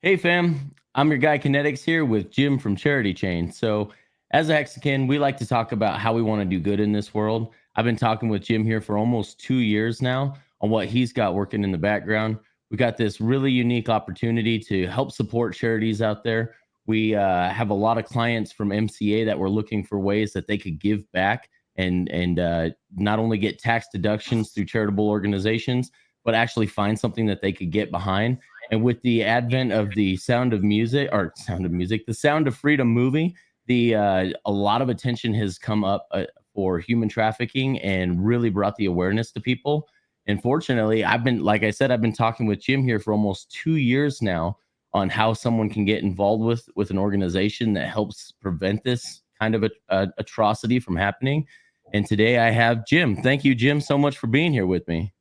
Hey fam, I'm your guy Kinetics here with Jim from Charity Chain. So, as a Hexagon, we like to talk about how we want to do good in this world. I've been talking with Jim here for almost 2 years now on what he's got working in the background. We got this really unique opportunity to help support charities out there. We have a lot of clients from MCA that were looking for ways that they could give back and not only get tax deductions through charitable organizations, but actually find something that they could get behind. And with the advent of the the Sound of Freedom movie, the a lot of attention has come up for human trafficking and really brought the awareness to people. And fortunately, like I said, I've been talking with Jim here for almost 2 years now on how someone can get involved with an organization that helps prevent this kind of atrocity from happening. And today I have Jim. Thank you, Jim, so much for being here with me.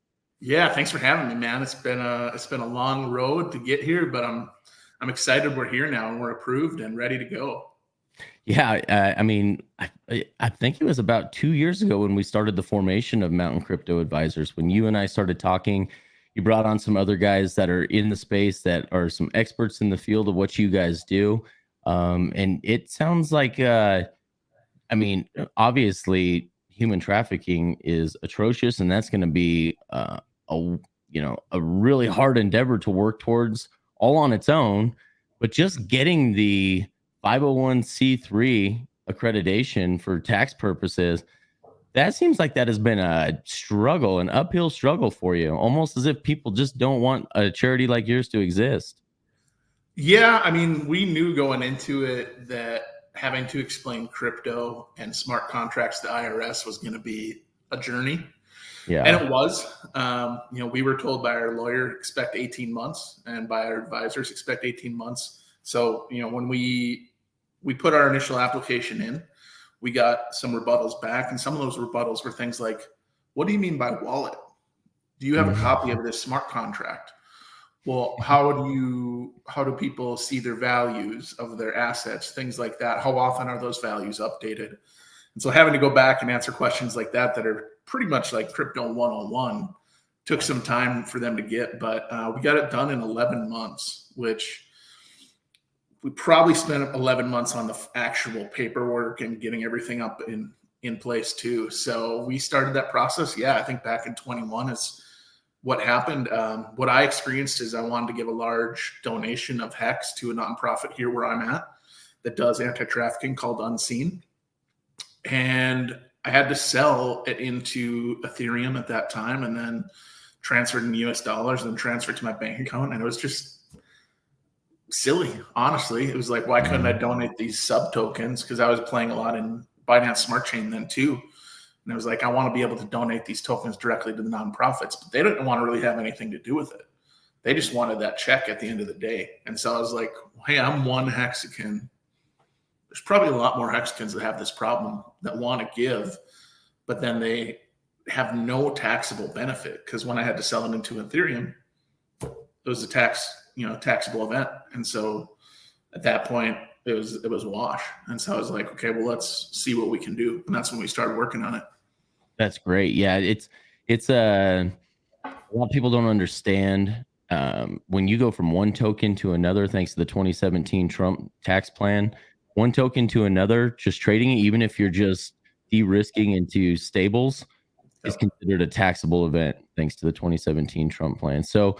Yeah, thanks for having me, man. It's been a long road to get here, but I'm excited we're here now and we're approved and ready to go. Yeah, I think it was about 2 years ago when we started the formation of Mountain Crypto Advisors. When you and I started talking, you brought on some other guys that are in the space that are some experts in the field of what you guys do. And it sounds like, obviously, human trafficking is atrocious, and that's going to be a really hard endeavor to work towards all on its own. But just getting the 501c3 accreditation for tax purposes, that seems like that has been a struggle, an uphill struggle for you, almost as if people just don't want a charity like yours to exist. Yeah, I mean, we knew going into it that having to explain crypto and smart contracts to IRS was going to be a journey. And Yeah. it was. We were told by our lawyer, expect 18 months, and by our advisors, expect 18 months. So, when we put our initial application in, we got some rebuttals back, and some of those rebuttals were things like, what do you mean by wallet? Do you have a copy of this smart contract? Well, how do people see their values of their assets, things like that? How often are those values updated? And so having to go back and answer questions like that are pretty much like crypto 101 took some time for them to get, but we got it done in 11 months, which we probably spent 11 months on the actual paperwork and getting everything up in place too. So we started that process. Yeah, I think back in 21 is what happened. What I experienced is I wanted to give a large donation of Hex to a nonprofit here where I'm at that does anti-trafficking called Unseen. And I had to sell it into Ethereum at that time and then transferred in US dollars and then transferred to my bank account. And it was just silly, honestly. It was like, why couldn't I donate these sub tokens? Because I was playing a lot in Binance Smart Chain then too. And it was like, I want to be able to donate these tokens directly to the nonprofits, but they didn't want to really have anything to do with it. They just wanted that check at the end of the day. And so I was like, hey, I'm one Hexagon. There's probably a lot more Hexagons that have this problem that want to give, but then they have no taxable benefit. Because when I had to sell it into Ethereum, it was a taxable event. And so at that point, it was a wash. And so I was like, okay, well, let's see what we can do. And that's when we started working on it. That's great. Yeah, it's a lot of people don't understand when you go from one token to another, thanks to the 2017 Trump tax plan, one token to another, just trading it, even if you're just de-risking into stables, is Yep. considered a taxable event, thanks to the 2017 Trump plan. So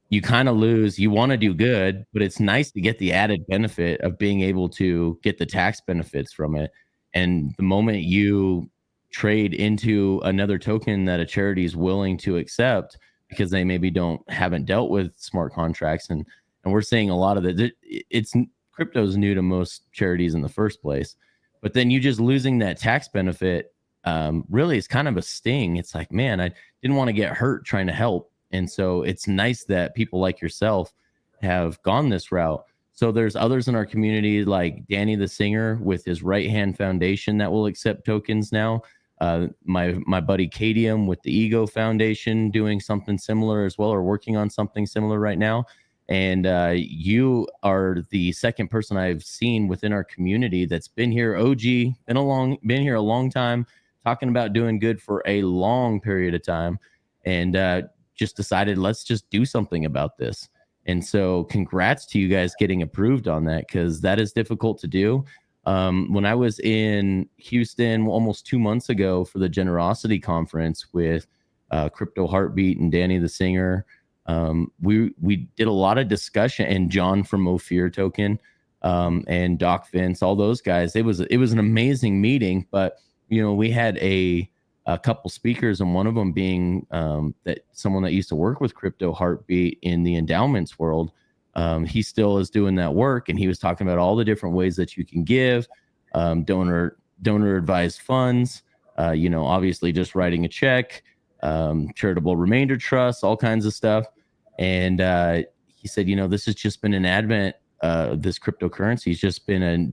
you kind of lose. You want to do good, but it's nice to get the added benefit of being able to get the tax benefits from it. And the moment you trade into another token that a charity is willing to accept because they maybe haven't dealt with smart contracts, and we're seeing a lot of it. It's crypto's new to most charities in the first place, but then you just losing that tax benefit really is kind of a sting. It's like, man, I didn't want to get hurt trying to help. And so it's nice that people like yourself have gone this route. So there's others in our community like Danny the singer with his Right Hand Foundation that will accept tokens now. My buddy Cadium with the Ego Foundation doing something similar as well, or working on something similar right now. And you are the second person I've seen within our community that's been here, OG, been here a long time, talking about doing good for a long period of time, and just decided let's just do something about this. And so congrats to you guys getting approved on that, because that is difficult to do. When I was in Houston almost 2 months ago for the Generosity Conference with Crypto Heartbeat and Danny the Singer, we did a lot of discussion, and John from Ophir Token, and Doc Vince, all those guys. It was an amazing meeting. But we had a couple speakers, and one of them being that someone that used to work with Crypto Heartbeat in the endowments world. He still is doing that work, and he was talking about all the different ways that you can give, donor advised funds, obviously just writing a check, charitable remainder trusts, all kinds of stuff. And he said, this has just been an advent. This cryptocurrency has just been a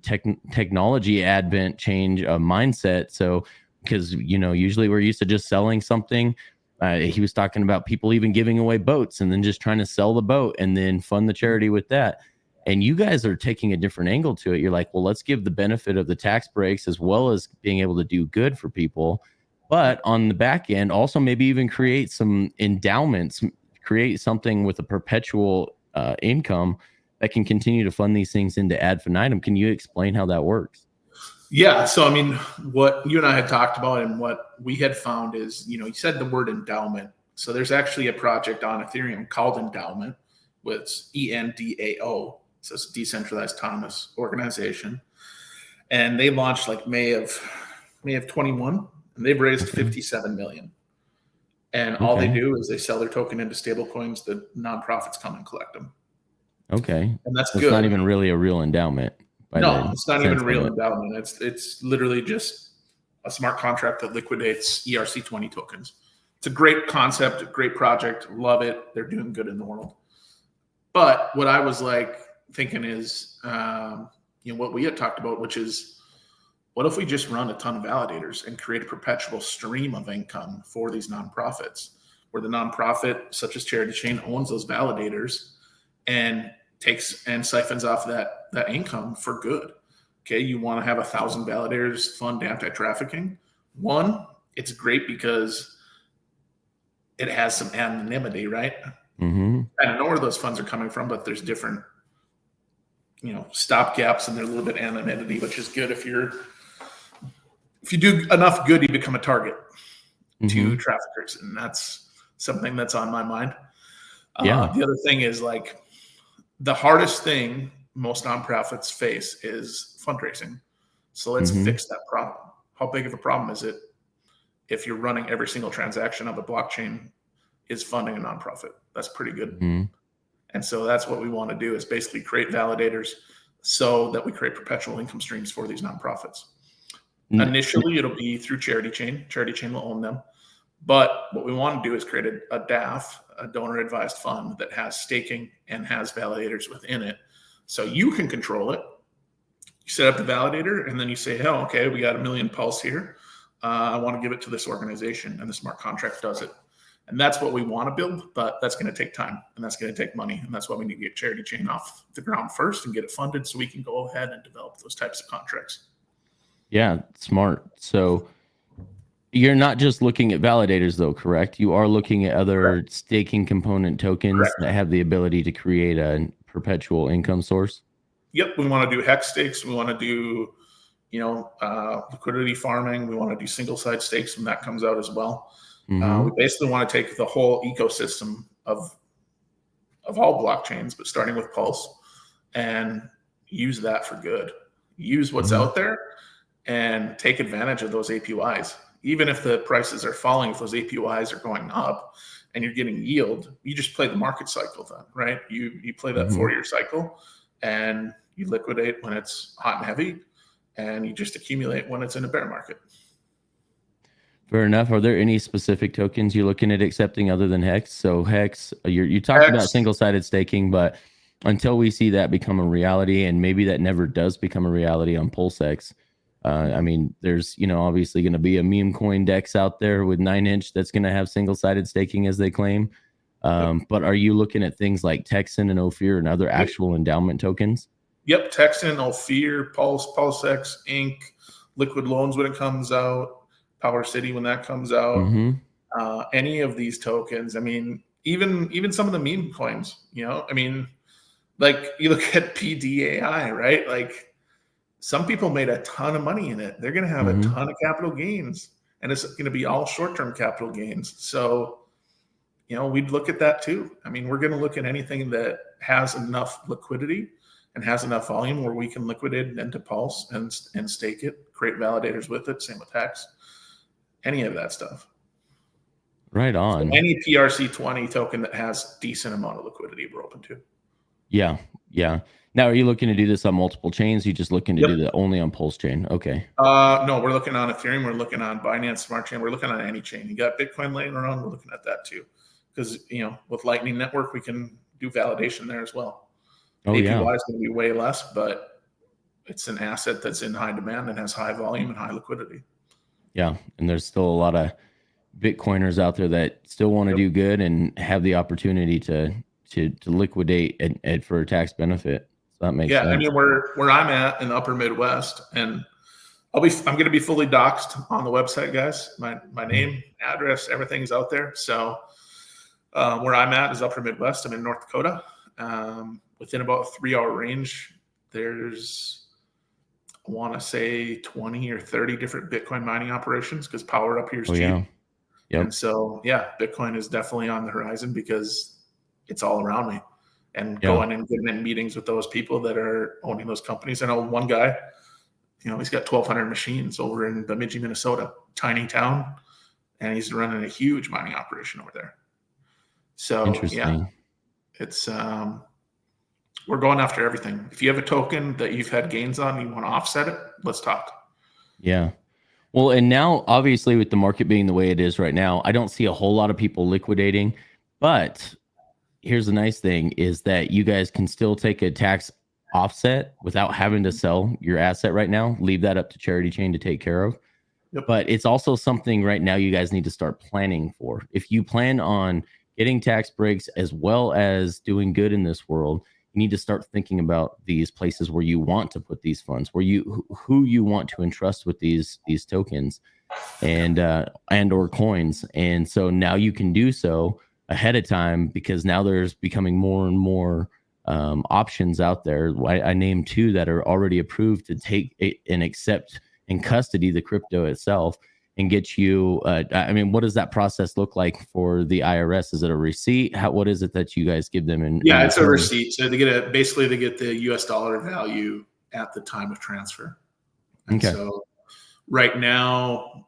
technology advent change of mindset. So, because usually we're used to just selling something. He was talking about people even giving away boats and then just trying to sell the boat and then fund the charity with that. And you guys are taking a different angle to it. You're like, well, let's give the benefit of the tax breaks as well as being able to do good for people. But on the back end, also maybe even create some endowments, create something with a perpetual income that can continue to fund these things into ad infinitum. Can you explain how that works? Yeah. So, I mean, what you and I had talked about and what we had found is, you said the word endowment. So there's actually a project on Ethereum called Endowment, with ENDAO. So it's a decentralized autonomous organization. And they launched like May of 21, and they've raised 57 million. And all they do is they sell their token into stable coins. The nonprofits come and collect them. Okay. And that's so good. It's not even really a real endowment. No, it's not even a real endowment. It's literally just a smart contract that liquidates ERC20 tokens. It's a great concept, a great project. Love it. They're doing good in the world. But what I was like thinking is, what we had talked about, which is, what if we just run a ton of validators and create a perpetual stream of income for these nonprofits, where the nonprofit, such as Charity Chain, owns those validators and takes and siphons off that income for good. Okay, you want to have 1,000 validators fund anti-trafficking. One, it's great because it has some anonymity, right? Mm-hmm. I don't know where those funds are coming from, but there's different, stop gaps, and there's a little bit of anonymity, which is good. If you do enough good, you become a target to traffickers, and that's something that's on my mind. Yeah. The other thing is, like, the hardest thing most nonprofits face is fundraising. So let's fix that problem. How big of a problem is it if you're running every single transaction of a blockchain is funding a nonprofit? That's pretty good. And so that's what we want to do, is basically create validators so that we create perpetual income streams for these nonprofits. Initially, it'll be through Charity Chain. Charity Chain will own them. But what we want to do is create a DAF, a donor advised fund, that has staking and has validators within it. So you can control it. You set up the validator, and then you say, oh, okay, we got 1 million pulse here. I want to give it to this organization, and the smart contract does it. And that's what we want to build, but that's going to take time, and that's going to take money. And that's why we need to get Charity Chain off the ground first and get it funded so we can go ahead and develop those types of contracts. Yeah, smart. So you're not just looking at validators, though, correct? You are looking at other staking component tokens that have the ability to create a perpetual income source. Yep, we want to do hex stakes. We want to do, liquidity farming. We want to do single side stakes when that comes out as well. We basically want to take the whole ecosystem of all blockchains, but starting with Pulse, and use that for good. Use what's out there and take advantage of those APYs. Even if the prices are falling, if those APYs are going up and you're getting yield, you just play the market cycle then, right? You play that 4-year cycle, and you liquidate when it's hot and heavy, and you just accumulate when it's in a bear market. Fair enough. Are there any specific tokens you're looking at accepting other than Hex? So Hex, you talked about single-sided staking, but until we see that become a reality, and maybe that never does become a reality on PulseX, I mean, there's obviously going to be a meme coin DEX out there with 9-inch that's going to have single-sided staking as they claim. But are you looking at things like Texan and Ophir and other actual endowment tokens? Yep, Texan, Ophir, Pulse, PulseX, Inc., Liquid Loans when it comes out, Power City when that comes out, any of these tokens. I mean, even some of the meme coins, I mean, Like you look at PDAI, right? Like some people made a ton of money in it. They're going to have a ton of capital gains, and it's going to be all short-term capital gains. So, we'd look at that too. I mean, we're going to look at anything that has enough liquidity and has enough volume where we can liquidate it into Pulse and stake it, create validators with it. Same with Hex, any of that stuff. Right on. So any PRC20 token that has decent amount of liquidity, we're open to. Yeah. Now, are you looking to do this on multiple chains? You just looking to do that only on Pulse chain? Okay. No, we're looking on Ethereum. We're looking on Binance Smart Chain. We're looking on any chain. You got Bitcoin laying around. We're looking at that too, because with Lightning Network, we can do validation there as well. APY is going to be way less, but it's an asset that's in high demand and has high volume and high liquidity. Yeah, and there's still a lot of Bitcoiners out there that still want to do good and have the opportunity to liquidate and for a tax benefit. So that makes sense. I mean, where I'm at in the upper Midwest, and I'm going to be fully doxed on the website, guys. My name, address, everything's out there. So where I'm at is upper Midwest. I'm in North Dakota. Within about a 3-hour range, there's, I want to say 20 or 30 different Bitcoin mining operations, because power up here is cheap. Yeah. Yep. And so, Bitcoin is definitely on the horizon because it's all around me. And going and getting in meetings with those people that are owning those companies. I know one guy, he's got 1,200 machines over in Bemidji, Minnesota, tiny town, and he's running a huge mining operation over there. So, it's we're going after everything. If you have a token that you've had gains on, you want to offset it, let's talk. Yeah. Well, and now obviously with the market being the way it is right now, I don't see a whole lot of people liquidating, but here's the nice thing is that you guys can still take a tax offset without having to sell your asset right now. Leave that up to Charity Chain to take care of. Yep. But it's also something right now you guys need to start planning for. If you plan on getting tax breaks as well as doing good in this world, you need to start thinking about these places where you want to put these funds, who you want to entrust with these tokens and or coins. And so now you can do so ahead of time, because now there's becoming more and more options out there. I named 2 that are already approved to take and accept and custody the crypto itself and get you. I mean, what does that process look like for the IRS? Is it a receipt? What is it that you guys give them? It's a receipt. So they get the US dollar value at the time of transfer. And so right now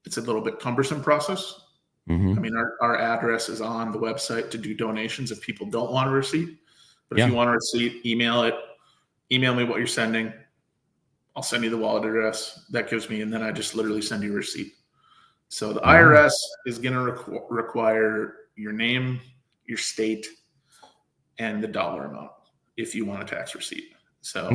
it's a little bit cumbersome process. I mean, our address is on the website to do donations if people don't want a receipt. But if you want a receipt, email me what you're sending. I'll send you the wallet address that gives me, and then I just literally send you a receipt. So the IRS is going to require your name, your state, and the dollar amount if you want a tax receipt. So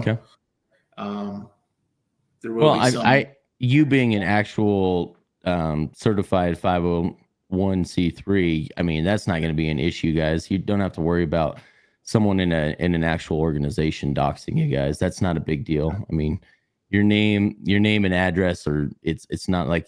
there will be some. You being an actual certified 501c3, I mean, that's not going to be an issue, guys. You don't have to worry about someone in an actual organization doxing you guys. That's not a big deal. I mean, your name and address, or it's not like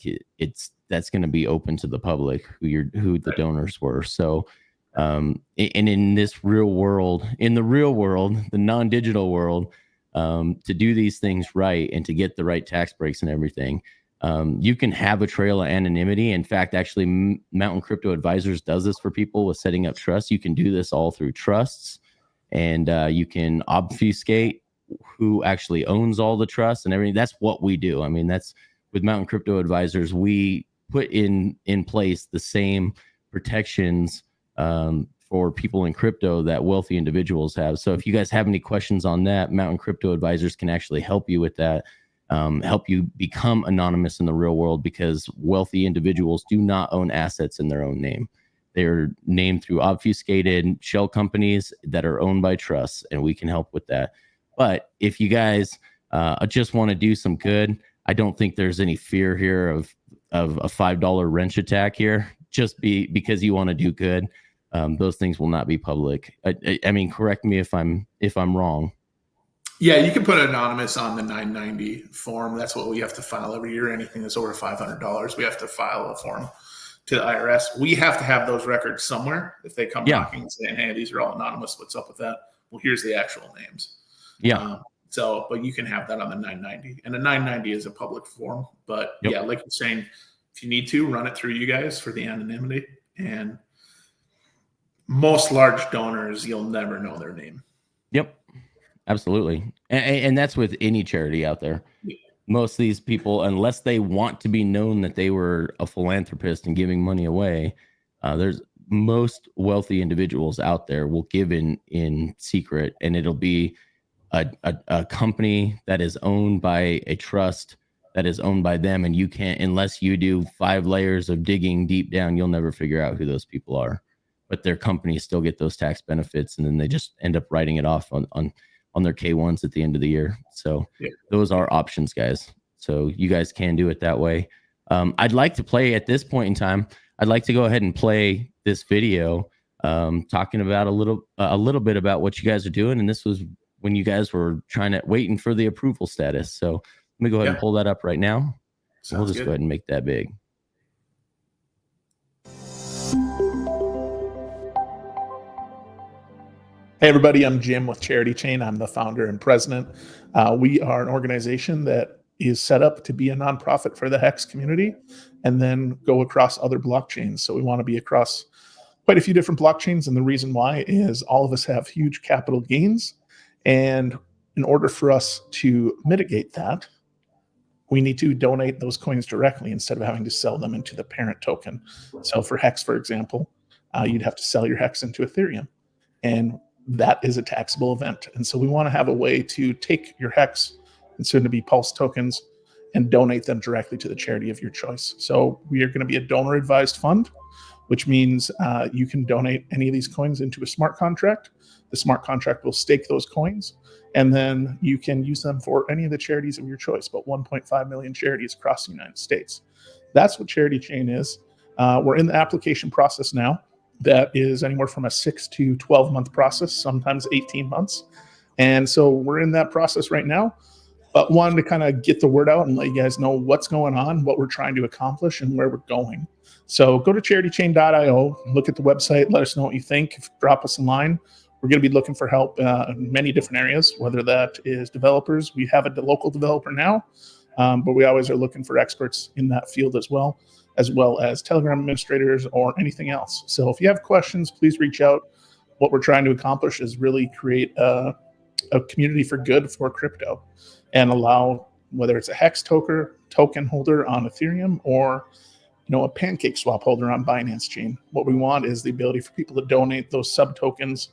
that's going to be open to the public who the donors were. So and in this real world, the non-digital world, to do these things right and to get the right tax breaks and everything, you can have a trail of anonymity. In fact, actually, Mountain Crypto Advisors does this for people with setting up trusts. You can do this all through trusts, and you can obfuscate who actually owns all the trusts and everything. That's what we do. I mean, that's with Mountain Crypto Advisors. We put in place the same protections for people in crypto that wealthy individuals have. So if you guys have any questions on that, Mountain Crypto Advisors can actually help you with that. Help you become anonymous in the real world, because wealthy individuals do not own assets in their own name. They're named through obfuscated shell companies that are owned by trusts, and we can help with that. But if you guys just want to do some good, I don't think there's any fear here of a $5 wrench attack here. Just because you want to do good, those things will not be public. I mean, correct me if I'm wrong. Yeah, you can put anonymous on the 990 form. That's what we have to file every year. Anything that's over $500, we have to file a form to the IRS. We have to have those records somewhere. If they come knocking and saying, "Hey, these are all anonymous. What's up with that?" well, here's the actual names. Yeah. But you can have that on the 990, and the 990 is a public form. But yeah, like you're saying, if you need to run it through you guys for the anonymity, and most large donors, you'll never know their name. Yep. Absolutely. And that's with any charity out there. Yeah. Most of these people, unless they want to be known that they were a philanthropist and giving money away, there's most wealthy individuals out there will give in secret, and it'll be a company that is owned by a trust that is owned by them, and you can't, unless you do 5 layers of digging deep down, you'll never figure out who those people are. But their companies still get those tax benefits, and then they just end up writing it off on their K1s at the end of the year. So those are options, guys. So you guys can do it that way. I'd like to play at this point in time. I'd like to go ahead and play this video talking about a little bit about what you guys are doing. And this was when you guys were waiting for the approval status. So let me go ahead and pull that up right now. We'll just go ahead and make that big. Hey everybody, I'm Jim with Charity Chain. I'm the founder and president. We are an organization that is set up to be a nonprofit for the HEX community and then go across other blockchains. So we want to be across quite a few different blockchains. And the reason why is all of us have huge capital gains. And in order for us to mitigate that, we need to donate those coins directly instead of having to sell them into the parent token. So for HEX, for example, you'd have to sell your HEX into Ethereum. And that is a taxable event. And so we want to have a way to take your HEX and soon to be Pulse tokens and donate them directly to the charity of your choice. So we are going to be a donor advised fund, which means you can donate any of these coins into a smart contract. The smart contract will stake those coins, and then you can use them for any of the charities of your choice, about 1.5 million charities across the United States. That's what Charity Chain is. We're in the application process now. That is anywhere from a 6 to 12 month process, sometimes 18 months. And so we're in that process right now, but wanted to kind of get the word out and let you guys know what's going on, what we're trying to accomplish, and where we're going. So go to charitychain.io, look at the website, let us know what you think, drop us a line. We're going to be looking for help in many different areas, whether that is developers. We have a local developer now, but we always are looking for experts in that field as well as Telegram administrators or anything else. So if you have questions, please reach out. What we're trying to accomplish is really create a community for good for crypto and allow, whether it's a HEX token holder on Ethereum or a pancake swap holder on Binance Chain. What we want is the ability for people to donate those sub tokens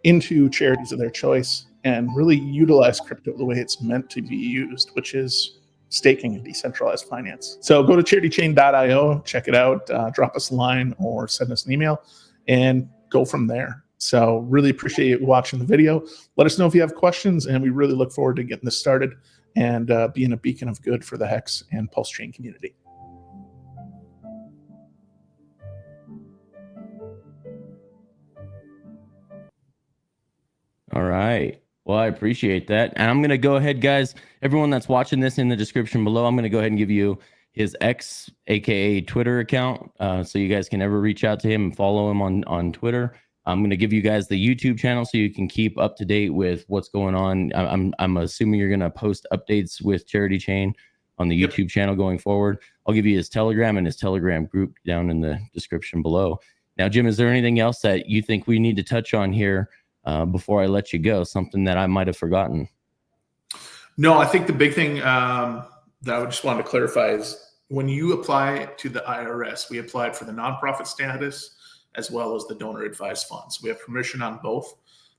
into charities of their choice and really utilize crypto the way it's meant to be used, which is staking and decentralized finance. So go to charitychain.io, check it out, drop us a line or send us an email and go from there. So really appreciate you watching the video. Let us know if you have questions, and we really look forward to getting this started and being a beacon of good for the HEX and Pulse Chain community. All right. Well, I appreciate that. And I'm going to go ahead, guys, everyone that's watching this, in the description below, I'm going to go ahead and give you his X, aka Twitter account. So you guys can ever reach out to him and follow him on Twitter. I'm going to give you guys the YouTube channel so you can keep up to date with what's going on. I'm assuming you're going to post updates with Charity Chain on the YouTube channel going forward. I'll give you his Telegram and his Telegram group down in the description below. Now, Jim, is there anything else that you think we need to touch on here before I let you go? Something that I might have forgotten? No, I think the big thing that I just wanted to clarify is when you apply to the IRS, we applied for the nonprofit status as well as the donor advised funds. We have permission on both.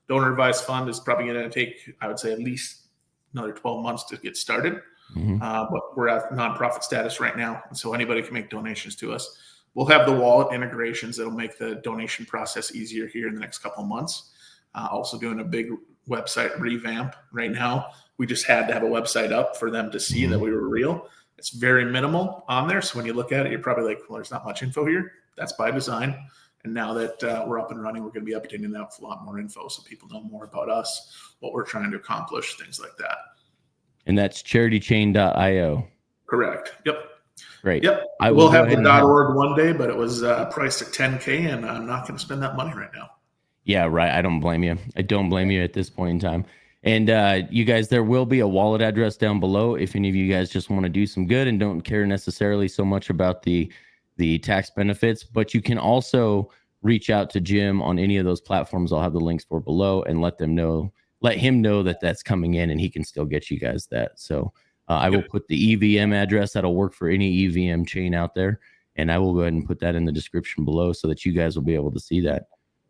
Donor advised fund is probably going to take, I would say, at least another 12 months to get started. But we're at nonprofit status right now. And so anybody can make donations to us. We'll have the wallet integrations that'll make the donation process easier here in the next couple of months. Also doing a big website revamp right now. We just had to have a website up for them to see that we were real. It's very minimal on there. So when you look at it, you're probably like, well, there's not much info here. That's by design. And now that we're up and running, we're going to be updating that with a lot more info so people know more about us, what we're trying to accomplish, things like that. And that's charitychain.io. Correct. Yep. Great. Yep. We'll have the .org one day, but it was priced at $10K, and I'm not going to spend that money right now. Yeah, right. I don't blame you. I don't blame you at this point in time. And you guys, there will be a wallet address down below if any of you guys just want to do some good and don't care necessarily so much about the tax benefits. But you can also reach out to Jim on any of those platforms. I'll have the links for below and let him know that that's coming in, and he can still get you guys that. So I will put the EVM address that'll work for any EVM chain out there, and I will go ahead and put that in the description below so that you guys will be able to see that.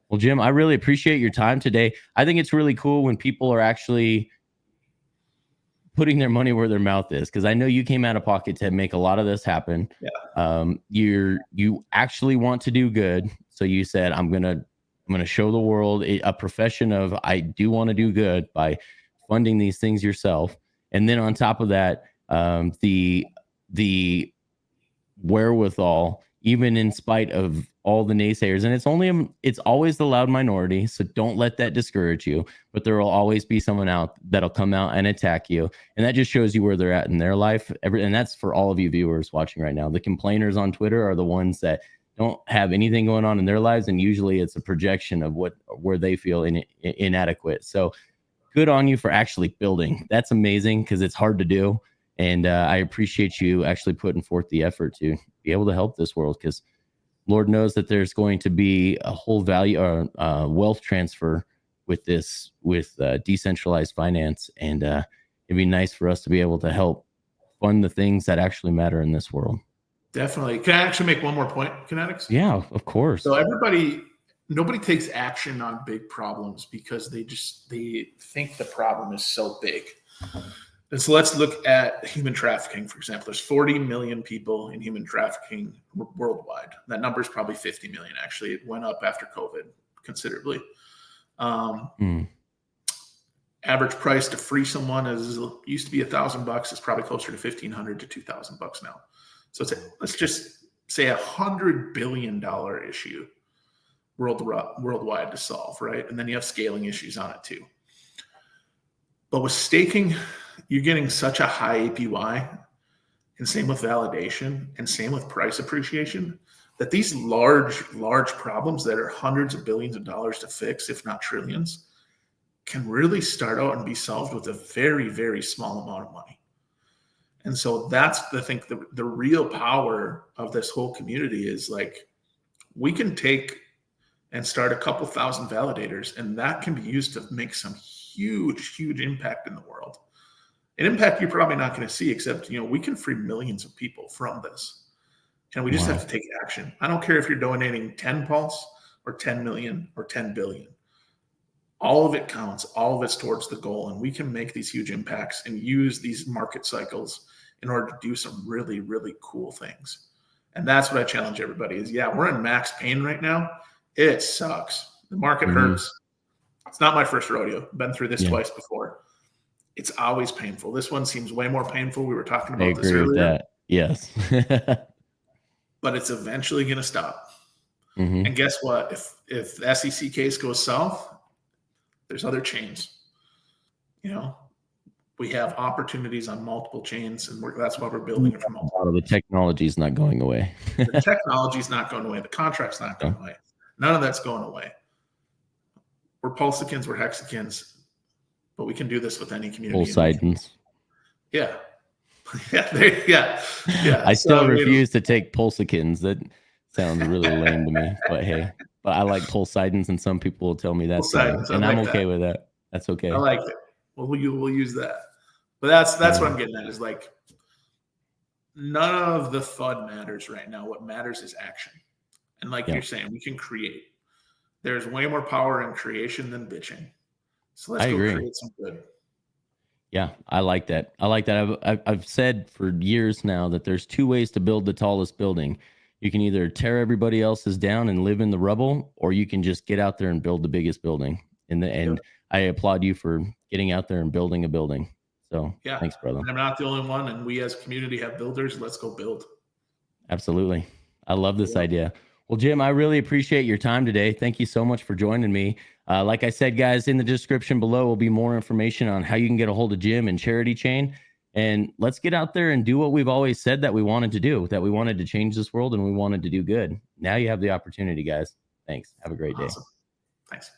Well, Jim, I really appreciate your time today. I think it's really cool when people are actually putting their money where their mouth is, because I know you came out of pocket to make a lot of this happen. Yeah. You actually want to do good, so you said, I'm gonna show the world a profession of I do want to do good by funding these things yourself, and then on top of that, the wherewithal, even in spite of all the naysayers. And it's always the loud minority, so don't let that discourage you. But there will always be someone out that'll come out and attack you, and that just shows you where they're at in their life. And that's for all of you viewers watching right now. The complainers on Twitter are the ones that don't have anything going on in their lives, and usually it's a projection of where they feel inadequate. So good on you for actually building. That's amazing, because it's hard to do. And I appreciate you actually putting forth the effort to be able to help this world, because Lord knows that there's going to be a whole value or wealth transfer with decentralized finance. And it'd be nice for us to be able to help fund the things that actually matter in this world. Definitely. Can I actually make one more point, Kinetics? Yeah, of course. So nobody takes action on big problems because they think the problem is so big. And so let's look at human trafficking, for example. There's 40 million people in human trafficking worldwide. That number is probably 50 million, actually. It went up after COVID considerably. Average price to free someone used to be $1,000. It's probably closer to $1,500 to $2,000 now. So let's just say $100 billion issue worldwide to solve, right? And then you have scaling issues on it too. But with staking, you're getting such a high APY, and same with validation, and same with price appreciation, that these large problems that are hundreds of billions of dollars to fix, if not trillions, can really start out and be solved with a very, very small amount of money. And so that's the real power of this whole community is, like, we can take and start a couple thousand validators, and that can be used to make some huge impact in the world. An impact you're probably not going to see, except, we can free millions of people from this. And we just have to take action. I don't care if you're donating 10 pulse or 10 million or 10 billion. All of it counts. All of it's towards the goal. And we can make these huge impacts and use these market cycles in order to do some really, really cool things. And that's what I challenge everybody is, we're in max pain right now. It sucks. The market hurts. It's not my first rodeo. Been through this twice before. It's always painful. This one seems way more painful. We were talking about this earlier. With that. Yes. But it's eventually going to stop. And guess what? If the SEC case goes south, there's other chains. We have opportunities on multiple chains, and that's why we're building it from multiple. The technology is not going away. The technology is not going away. The contract's not going away. None of that's going away. We're pulsicans, we're hexicans, but we can do this with any community. Pulsidans. Yeah. I still refuse to take pulsicans. That sounds really lame to me, but hey. But I like pulsidans, and some people will tell me that's and I'm okay with that. That's okay. I like it. Well, we'll use that. But that's what I'm getting at is, like, none of the FUD matters right now. What matters is action. And like you're saying, we can create. There's way more power in creation than bitching. So let's create some good. Yeah, I like that. I've said for years now that there's two ways to build the tallest building. You can either tear everybody else's down and live in the rubble, or you can just get out there and build the biggest building. And I applaud you for getting out there and building a building. So thanks, brother. And I'm not the only one, and we as a community have builders. Let's go build. Absolutely. I love this idea. Well, Jim, I really appreciate your time today. Thank you so much for joining me. Like I said, guys, in the description below will be more information on how you can get a hold of Jim and Charity Chain. And let's get out there and do what we've always said that we wanted to do, that we wanted to change this world and we wanted to do good. Now you have the opportunity, guys. Thanks. Have a great day. Thanks.